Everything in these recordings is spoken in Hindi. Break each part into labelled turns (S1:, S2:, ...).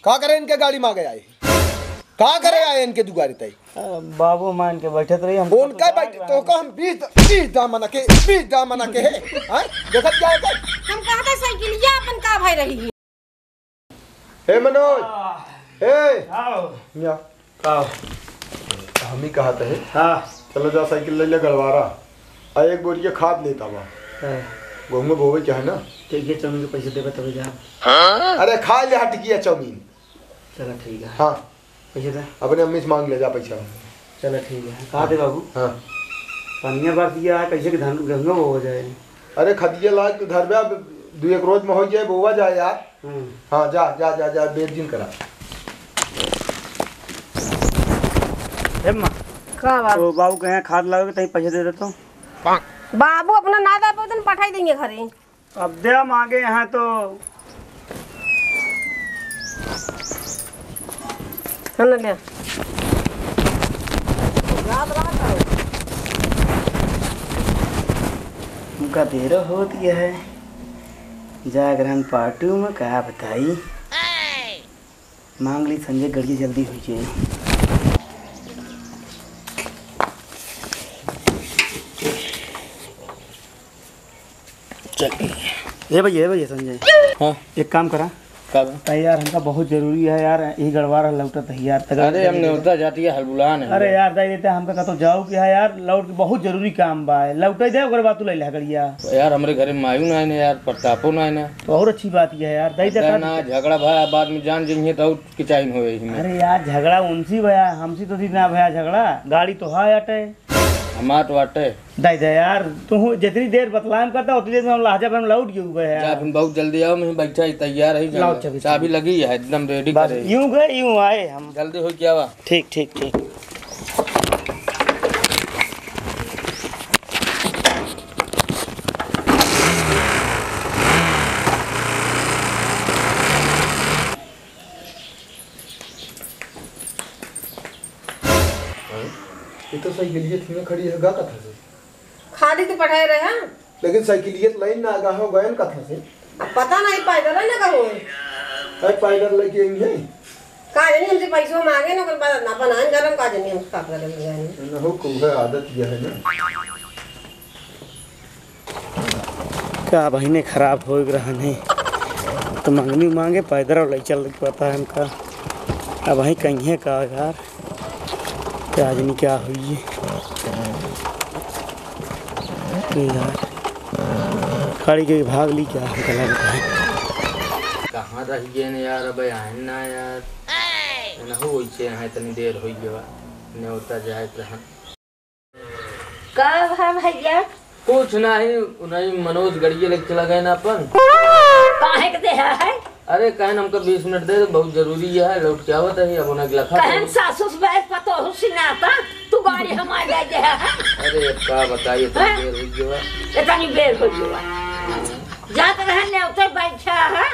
S1: का करे इनके गाड़ी मांगे आए का करे आए इनके दुगारी तई
S2: बाबू मान के बैठे रही हम
S1: उनका बैठे तो का हम 20 दामन के है हां देखत जाए का
S3: हम कहते साइकिलिया अपन का भाई रही
S1: हे मनोज ए
S2: आओ
S1: या
S2: आओ
S1: हम ही कहते हैं
S2: हां
S1: चलो जा साइकिल ले गलवारा आ एक बोरिया खाद लेता बा गोंगे बोवे क्या है ना
S2: ठीक है चाउमीन के पैसे देबे तब जा
S1: अरे खा ले हटकिया चाउमीन
S2: चलो ठीक है
S1: हां
S2: पैसे दे
S1: अपने अम्मी से मांग ले जा पैसा
S2: चलो ठीक है कहा दे बाबू
S1: हां
S2: पानिया बार दिया कैसे के धान गंगा हो जाए
S1: अरे खदिया ला के घर में दो एक रोज में हो जाए बोवा जाए यार हां जा जा जा जा बेदिन करा
S2: हे मां
S3: का बात
S2: तो बाबू कहे खाद लाओगे तई पैसे दे देता हूं
S3: बाबू अपना ना दा पे पठाई देंगे घरे
S2: अब दे मांगे यहाँ तो
S3: है ना ले
S2: उनका देर होती है जागरण पार्टी में कहा बताई मांग ली संजय गड़िया जल्दी हो जाए चलिए ये भैया संजय
S4: हाँ
S2: एक काम करा
S4: कब
S2: यार हमका बहुत जरूरी है यार यही गड़वार लौटत है यार
S4: अरे हमने उतना जाती है हलबुलान है
S2: अरे यार दे देते हमका तो जाओ कि है यार लौट के बहुत जरूरी काम बा लौटे दे ओकर बात तू ले ले गड़िया
S4: यार हमारे घर में मायू ना है यार प्रतापो ना है
S2: तो और अच्छी बात यह है यार दे दे
S4: ना झगड़ा भाई बाद में जान जाइए तो किचाइन हो गई
S2: अरे यार झगड़ा उनसी भया हमसी तो ना भया झगड़ा गाड़ी तो है अटे
S4: हमार तो वाटे
S2: दे दे यार तू जितनी देर बतलाम करता उतनी देर में हम लहजा पर लौट गए हुए हैं
S4: आप बहुत जल्दी आओ मैं बैठा तैयार है चाबी लगी है एकदम रेडी करे
S2: यूं गए यूं आए हम
S4: जल्दी हो क्या हुआ
S2: ठीक ठीक ठीक
S1: ये तो साइकिलियत में खड़ी है गा कथा से
S3: खाली तो पढ़ाए रहे हैं
S1: लेकिन साइकिलियत लाइन ना आगा हो गए कथा से
S3: अब पता नहीं पैदल है ना कहो
S1: अरे पाइलर लेके आई है
S3: का नहीं हमसे पैसों मांगे ना कोई बात ना बनान गरम का नहीं हम का कर लेंगे
S1: ना हो को है आदत यह है ना
S2: क्या बहिने खराब हो रहा नहीं तो मंगनी मांगे पैदल और ले चल पता है हमका अब वहीं कहीं है का यार क्या आज नहीं क्या हुई है यार खड़ी के भाग ली क्या गला बताए
S4: कहाँ रह गए ने यार अब आए ना यार ना हो इसे है तनी देर हो गया ने होता जाए रहन
S3: का है भैया
S4: कुछ नहीं मनोज गड़िए लेके चला गए ना अपन
S3: काहे के दे है
S4: अरे कहन हमको 20 मिनट दे दो बहुत जरूरी है लौट क्या होता है अब उन्हें लखा
S3: कहन सासुस बैठ पतो हुसिनाता तू गाड़ी हमारे ले जा
S4: अरे अब क्या बताइए तो देर हो गया
S3: इतनी देर हो गया जात रहने उते बैठा है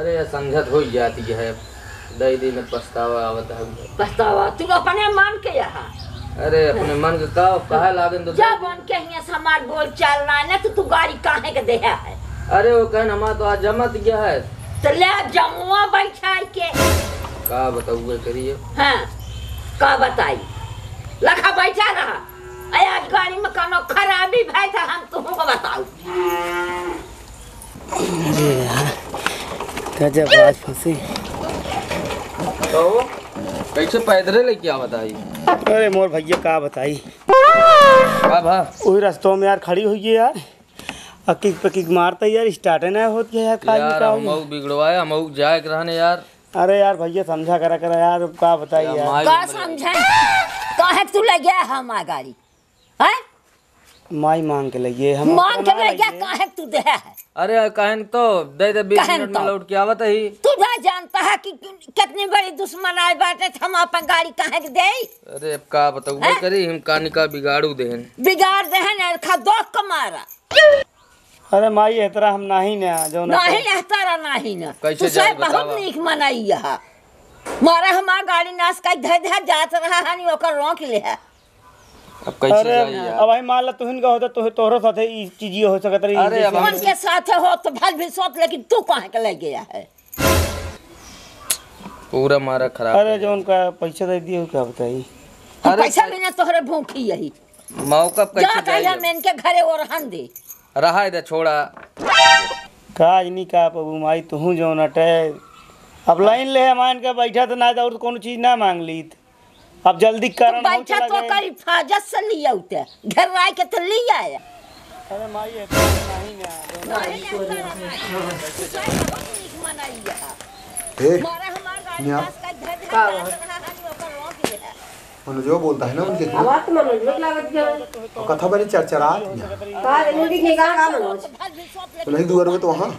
S4: अरे संगत हो जाती है दई दिन में पछतावा आवता है
S3: पछतावा तू अपने मन के यहाँ
S4: अरे अपने मन के कहा लागन तो
S3: जब मन के यहाँ समार बोल चल रहा है ना तो तू गाड़ी काहे के दे है
S4: अरे वो कहन हमारा तो आज जमत गया है
S3: तो ले जमुआ बैठा के
S4: का बताऊँ करिए
S3: हाँ का बताई लखा बैठा रहा आज गाड़ी में कोनो खराबी भाई था हम तुमको बताऊ
S2: अरे यार गजब आज फंसी
S4: तो कैसे पैदल लेके आ बताई
S2: अरे मोर भैया का बताई
S4: का भा
S2: वही रास्तों में यार खड़ी हुई है यार अकिक पकिक मारता यार स्टार्ट ना होती है
S4: यार हम बिगड़वाया हम जाए रहने यार
S2: अरे यार भैया समझा करा यार का बताई यार
S3: का समझे काहे तू ले गया हमारी गाड़ी हैं
S2: माई मांग के लगे हम
S3: मांग के ले गया काहे तू दे है
S4: अरे कहन तो दे 20 मिनट में लौट के आवत ही
S3: तू ना जानता है कि कितनी बड़ी दुश्मन आए बाटे हम अपन गाड़ी काहे के दे
S4: अरे अब का बताऊँ करी हम कानी का बिगाड़ू देहन
S3: बिगाड़ दे ना खा दो कमारा
S2: अरे माई एतरा हम नहीं ना जो
S3: नहीं एतरा नहीं ना
S4: कैसे
S3: जाए बहुत नीक मनाई यहां मारा हमार गाड़ी नाश का धर धर जात रहा हनी ओकर रोक ले है
S4: अब कैसे
S2: अरे
S4: जाई यार
S2: अब भाई मान ला तुहिन का होता तो तोहरो साथे ई चीज हो सकत रही
S4: अरे अब हम
S3: उनके साथ हो तो भल भी सोच लेकिन तू कहां के ले गया है
S4: पूरा मारा खराब।
S2: अरे जो उनका पैसा दे दिए क्या बताई।
S4: अरे
S3: पैसा बिना तोहरे भूखी यही
S4: मौका कैसे
S3: जा
S4: जाइए
S3: मैं इनके घरे और रहन दे
S4: रहा इधर छोड़ा
S2: काज नहीं का पबू माई तू जो नटे अब लाइन ले मान के बैठा तो ना और कोनो चीज ना मांग ली अब जल्दी कर
S3: बैठा तो कर हिफाजत से लिया उते घर राय के तो लिया आया।
S2: अरे माई नहीं
S1: मनोज जो बोलता है ना उनके
S5: आवाज तो मनोज में लागत है
S1: कथा बनी चरचरा
S5: का रेडी नहीं का मनोज
S1: तो नहीं दुआर में तो वहां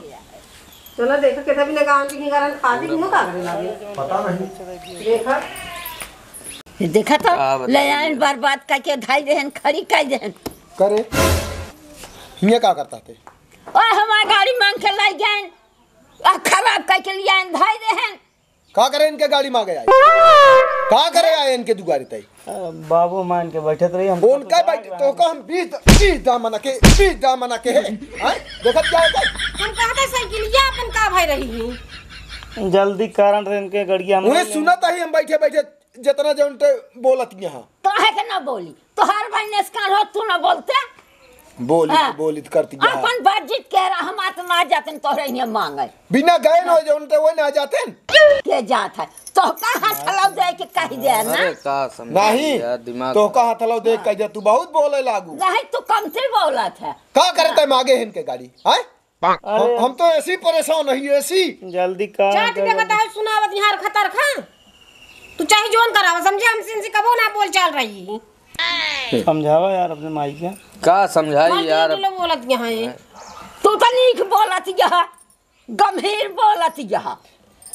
S5: चलो देखो कितना भी लगा की कारण खाती क्यों का करे लागे
S1: पता नहीं
S5: देखा
S3: देखा तो ले आइन बर्बाद करके धाई देहन खड़ी कर देहन
S1: करे ये क्या करता थे
S3: ओए हमारी गाड़ी मांग के लाई गए खराब करके लिए आइन धाई देहन
S1: का करे इनके गाड़ी मांगे आई का करे आए इनके दुगारी तई
S2: बाबू मान के बैठे रही हम
S1: उनका बैठ तो का हम 20 दामना के है देखत क्या है
S5: हम कहते साइकिलिया अपन का भाई रही है
S2: जल्दी कारण रे इनके गड़िया में
S1: उन्हें सुना था ही हम बैठे बैठे जितना जो उनते बोलत यहाँ
S3: तो है के ना बोली तो हर भाई ने स्कान हो तू ना बोलते
S1: बोलित करती है
S3: अपन बातचीत कह रहा हम आत ना जाते तोहरे ये मांगे
S1: बिना गए न जो उनते वो ना जाते
S3: के जात है तो का हाथ हलाव दे के कह दे ना
S4: अरे का समझ
S1: नहीं
S4: दिमाग
S1: तो का हाथ हलाव देख के तू बहुत बोले लागू
S3: नहीं तो कम से बोला था
S1: का करे तय मांगे इनके गाड़ी हैं हम तो ऐसी परेशान नहीं ऐसी
S2: जल्दी कर
S5: चाट पे बताओ सुनावत यहाँ खतर खा तू चाहे जोन करावा समझे हमसे इनसे कबो ना बोल चाल रही
S2: समझावा यार अपने माई
S4: का समझाई यार
S5: लोग बोलत यहाँ है
S3: तू तो नीक बोलत यह गंभीर बोलत यह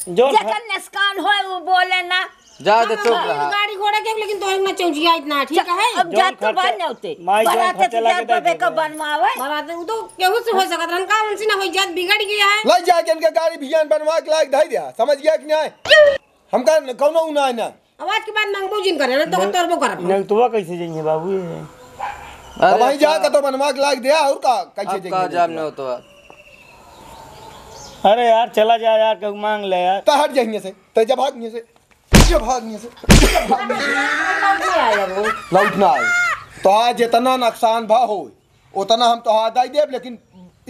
S2: जो
S3: जकर नस्कान होए वो बोले ना
S4: जा दे चुप रहा
S5: गाड़ी घोड़ा के लेकिन तो ना चौंचिया इतना ठीक है
S3: अब जात तो बन होते
S2: माई जो
S3: बराते
S2: खर्चा लगे
S3: जात पे का बनवावे
S5: बारात वो तो केहू से हो सकत रन का उनसे ना हो जात बिगड़ गया है
S1: ले जाके इनके गाड़ी भियान बनवा के लायक धाई दिया समझ गया कि नहीं हमका कौनो उना है ना
S5: आवाज के बाद मांगबो जिन करे ना तो तोरबो करब
S2: नहीं तो कैसे जाइए बाबू ये
S1: अब भाई जा के तो बनवा के लायक दिया और का कैसे
S4: का
S1: जाएंगे
S4: जाम नहीं होता
S2: अरे यार चला जा यार कहूँ मांग ले यार
S1: तो हट जाइए से तो जब भागने से
S5: नहीं आया वो
S1: लौट ना आए तो आज जितना नुकसान भा हो उतना हम तो हाथ आई देव लेकिन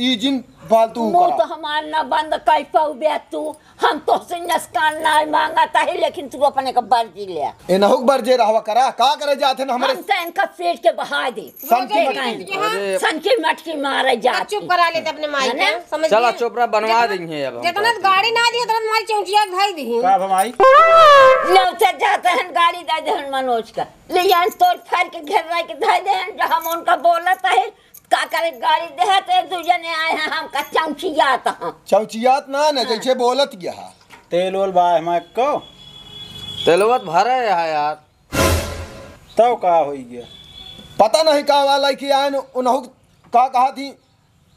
S1: ई जिन फालतू
S3: मुंह तो
S1: करा
S3: हमार न बंद कर पाऊ बे तू हम तो से नस्कान ना मांगता है लेकिन तू अपने का बर्जी ले
S1: ए नहुक बरजे रहवा करा का करे जाते न हमरे
S3: हम तो इनका पेट के बहा दे सन की मटकी मारे जा
S5: चुप करा लेते अपने माई के समझ
S4: चला चोपड़ा बनवा देंगे अब हम
S5: जितना गाड़ी ना दी उतना हमारी चौंचिया धाई दी
S2: का भाई
S3: नौते जाते हैं गाड़ी दे दे मनोज का ले यहाँ तोड़ फाड़ के घेर रहा के दे दे जो हम उनका बोलता है का करे गाड़ी देहत एक दूजे ने आए हैं हम का चौंचियात हम
S1: चौचियात ना न जैसे बोलत गया
S2: तेल ओल बा हमारे को
S4: तेलवत भरे है यार
S2: तब का हो गया
S1: पता नहीं का वाला कि आन उनहु का कहा थी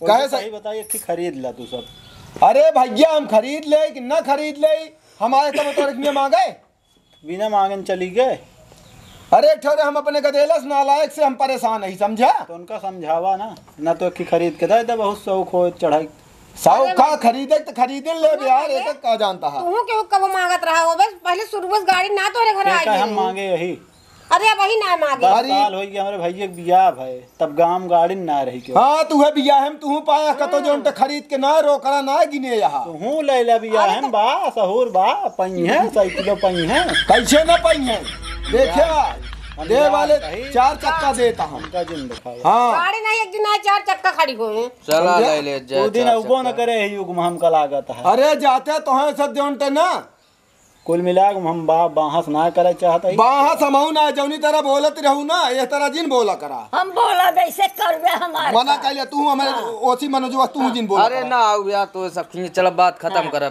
S1: कहे
S2: सही बताइए कि खरीद ला तू सब
S1: अरे भैया हम खरीद ले कि ना खरीद ले हमारे तो मतलब मांगे
S2: बिना मांगन चली गए
S1: अरे ठोरे हम अपने गदेलस नालायक से हम परेशान नहीं समझा
S2: तो उनका समझावा ना तो कि खरीद के दे बहुत शौक हो चढ़ाई
S1: साउखा खरीदे तो खरीदे ले यार एक का जानता है
S5: तू के कब मांगत रहा हो बस पहले शुरू बस गाड़ी ना तोरे घर आई
S2: हम मांगे यही
S5: अरे अब वही ना मांगे
S2: 10 साल हो गया हमारे भैया के बियाह है तब गांव गाड़ी ना रही क्यों
S1: हाँ तू है बिया हम तू पाया कतो जो उनते खरीद के ना रोकड़ा ना गिने यहाँ
S2: हूँ ले ले बियाह हम बा सहूर बा पई है 100 किलो पई है
S1: कैसे ना पई है देखिया दे वाले 4 चक्का देता हम
S2: उनका जिन दिखाओ
S1: हाँ
S5: गाड़ी नहीं एक दिन आए 4 चक्का खड़ी हुए
S4: चला ले ले जा
S2: वो दिन उबो न करे युग में हमका लागत है
S1: अरे जाते तो है सब जोनते ना
S2: कुल मिला के हम बाहस ना करे चाहते
S1: बाहा समाऊ ना जौनी तरह बोलत रहू ना ये तरह जिन बोला करा
S3: हम बोला वैसे करवे हमारे
S1: मना कहले तू हमारे ओसी मनोजवा तू जिन बोला
S4: अरे ना आओ यार तो सब चल बात खत्म कर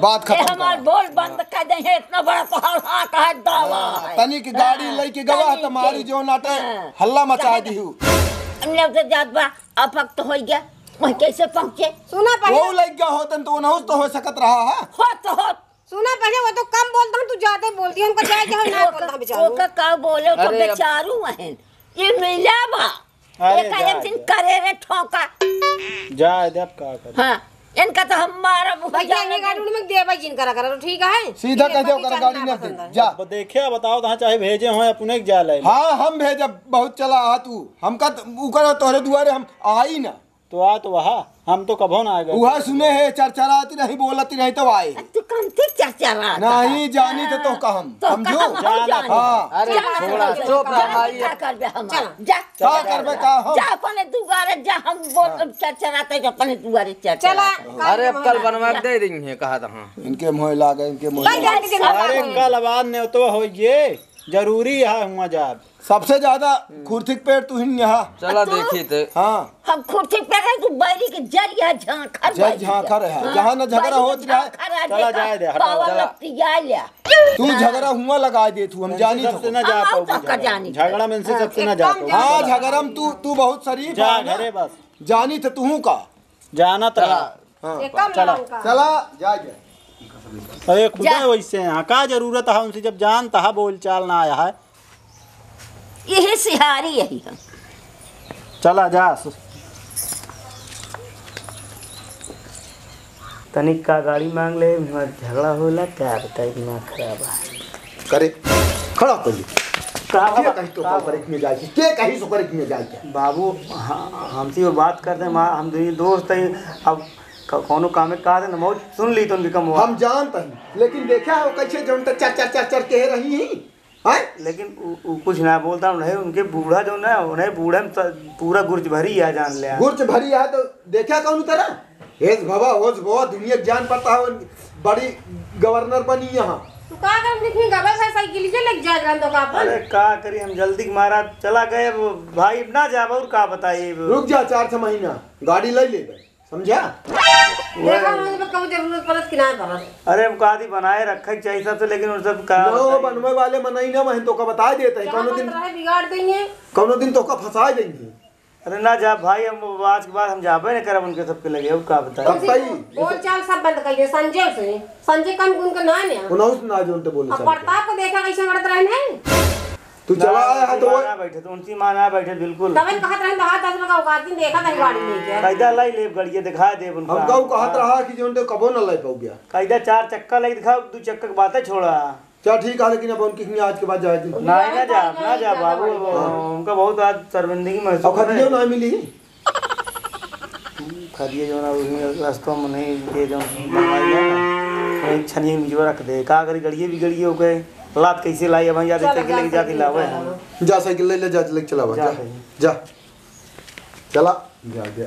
S1: बात
S3: ये
S1: खत्म
S3: हमार
S1: कर
S3: बोल बंद कर दे है इतना बड़ा पहाड़ हाँ का दावा है
S1: तनी की गाड़ी लेके गवा तुम्हारी जो नाटे हल्ला मचा दी हूँ
S3: हमने तो जात बा अब तो हो गया वहीं कैसे पहुंचे
S5: सुना पहले
S1: वो लग गया होतन तो नहुस तो हो सकत रहा है
S3: हो
S5: सुना पहले वो तो कम बोलता हूँ तू ज्यादा बोलती है हमको जाए हम ना बोलता बेचारा
S3: ओका का बोले तो
S4: अरे अब-
S3: बेचारू हैं ये मिला बा
S2: अरे
S3: एक दिन करे रे ठोका
S2: जा दे अब का कर
S3: हाँ इनका तो हम मारा
S5: भाई ये गाड़ी में दे भाई जिन करा करा ठीक है
S1: सीधा कह दो कर गाड़ी ने दे जा।
S2: अब देखिए बताओ तहाँ चाहे भेजे हो अपने के जा ले।
S1: हाँ हम भेजब बहुत चला आ तू हमका ऊकर तोहरे दुआरे हम आई ना
S2: तो आ तो वहाँ हम तो कभो ना आ गए।
S1: वहाँ सुने है चरचराती नहीं बोलती नहीं तो आए
S3: तू कमती चर्चा रहा
S1: नहीं जानी तो कहम समझो। हाँ
S4: अरे थोड़ा चुप रहा भाई।
S3: क्या करबे हम
S5: चल।
S3: जा
S1: क्या करबे का हम
S3: जा अपने दुआरे जा हम बोल चर्चराते अपने दुआरे चर्चा
S5: चला
S4: अरे अब कल बनवा के दे देंगे कहा था। हाँ
S1: इनके मुँह लागे इनके मुँह
S2: अरे कल बाद ने तो हो ये जरूरी है हुआ जा
S1: सबसे ज्यादा खुर्थिक पेड़ तू ही यहाँ।
S4: चला देखिए तो।
S1: हाँ
S3: हम खुर्ची पे रहे तू बैरी के जरिया झांखर
S1: जय झांखर है जहाँ न झगड़ा होत रहा
S2: चला जाए दे, हटाओ,
S3: चला
S1: तू झगड़ा हुआ लगा दे तू हम जानी
S2: सबसे
S1: तो
S2: ना जा
S3: हम
S2: पाओ
S3: सबका जानी।
S2: झगड़ा में से सबसे ना जा पाओ।
S1: हाँ झगड़म तू बहुत शरीफ
S2: जा
S1: है ना।
S2: घरे बस
S1: जानी तो तू का
S2: जाना तो
S5: चला
S1: चला जा जा
S2: अरे खुदा वैसे यहाँ का जरूरत है उनसे जब जान तहा बोल चाल ना आया है।
S3: यही सिहारी यही है।
S2: चला जा तनिक का गाड़ी मांग ले झगड़ा होला क्या बताए दिमाग खराब है
S1: करे खड़ा कर
S2: का
S1: कहीं तो करे में जाए के कहीं सो करे में जाए
S2: बाबू हमसे वो बात करते हैं हम दोस्त है अब कौनो काम में कहा ना मौज सुन ली तो उनकी कम हुआ
S1: हम जानते हैं लेकिन देखा है वो कैसे जो चर के रही है
S2: लेकिन कुछ ना बोलता उन्हें उनके बूढ़ा जो ना उन्हें बूढ़े में पूरा गुर्ज भरी है जान ले
S1: गुर्ज भरी है तो देखा कौन तरह हेज भवा होज भवा दुनिया जान पड़ता है बड़ी गवर्नर बनी यहाँ
S5: तू का कर लिखेगा भाई साइकिल से लग जाएगा तो का
S2: अरे का करी हम जल्दी मारा चला गए भाई ना जा और का बताइए
S1: रुक जा 4 महीना गाड़ी ले ले समझा
S5: देखा मुझे कब जरूरत पड़त कि ना पड़त।
S2: अरे कादी बनाए रखे चाहिए सब तो लेकिन उन सब का
S1: नो बनवे वाले मनाई ना मैं तो का बता देते हैं
S5: बिगाड़ देंगे
S1: कौनो दिन तो का फंसा देंगे।
S2: अरे ना जा भाई हम आज के बाद हम जाबे नहीं करब उनके सबके लगे अब का बताइए
S1: कब तई
S5: बोल चाल सब बंद कर दे संजय कम गुण का नाम है
S1: उनौस ना जो उनते बोले
S5: अब प्रताप को देखा कैसे करत रहे हैं
S1: तू चला आया है तो वो
S2: ना बैठे तो उनसी मां ना बैठे बिल्कुल
S5: तब कहत रहे बाहर 10 का औकात नहीं देखा था गाड़ी लेके
S2: कायदा लाई ले गड़िए दिखा दे उनको
S1: हम कहू कहत रहा कि जो उनते कबो न ले पाऊ गया
S2: कायदा 4 चक्का लाई दिखा 2 चक्का की बातें छोड़ा
S1: चल ठीक है लेकिन अब उनकी आज के बाद जाएगी
S2: ना जा बाबू उनका बहुत आज शर्मिंदगी महसूस
S1: अब खदियो ना मिली
S2: खदिए जो ना रास्तों में नहीं ये जो मंगाई छनिए नीचे रख दे का करी गड़िए भी गड़िए हो गए लात कैसे लाई अब याद साइकिल लेके जाके लावे
S1: जा साइकिल ले ले जा लेके चला जा चला जा